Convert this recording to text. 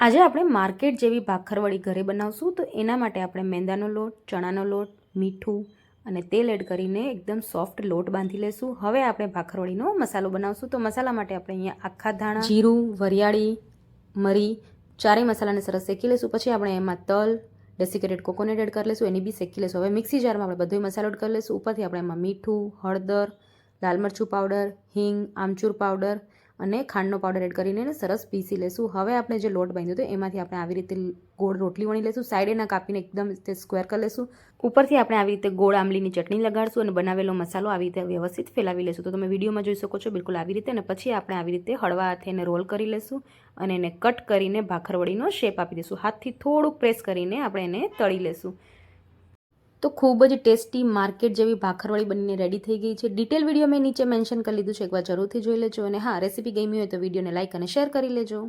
આજે આપણે માર્કેટ જેવી ભાખરવડી ઘરે બનાવશું. તો એના માટે આપણે મેંદાનો લોટ, ચણાનો લોટ, મીઠું અને તેલ એડ કરીને એકદમ સોફ્ટ લોટ બાંધી લેશું. હવે આપણે ભાખરવડીનો મસાલો બનાવશું. તો મસાલા માટે આપણે અહીંયા આખા ધાણા, જીરું, વરિયાળી, મરી, ચારેય મસાલાને સરસ શેકી લેશું. પછી આપણે એમાં તલ, ડેસિકેટેડ કોકોનટ એડ કરી લેશું, એની બી શેકી લેશું. હવે મિક્સી જારમાં આપણે બધો મસાલો એડ કરી લેશું. ઉપરથી આપણે એમાં મીઠું, હળદર, લાલ મરચું પાવડર, હિંગ, આમચૂર પાવડર અને ખાંડનો પાવડર એડ કરીને સરસ પીસી લેશું. હવે આપણે જે લોટ બાંધ્યો હતો એમાંથી આપણે આવી રીતે ગોળ રોટલી વણી લેશું. સાઈડેના કાપીને એકદમ તે સ્ક્વેર કરી લેશું. ઉપરથી આપણે આવી રીતે ગોળ આંબલીની ચટણી લગાડશું અને બનાવેલો મસાલો આવી રીતે વ્યવસ્થિત ફેલાવી લેશું. તો તમે વિડીયોમાં જોઈ શકો છો બિલકુલ આવી રીતે. અને પછી આપણે આવી રીતે હળવા હાથે એને રોલ કરી લેશું અને એને કટ કરીને ભાખરવડીનો શેપ આપી દઈશું. હાથથી થોડુંક પ્રેસ કરીને આપણે એને તળી લેશું. તો ખૂબ જ ટેસ્ટી માર્કેટ જેવી ભાખરવડી બનીને રેડી થઈ ગઈ છે. ડિટેલ વિડીયો મેં નીચે મેન્શન કરી લીધું છે, એકવાર જરૂરથી જોઈ લેજો. અને હા, રેસીપી ગમી હોય તો વિડીયોને લાઇક અને શેર કરી લેજો.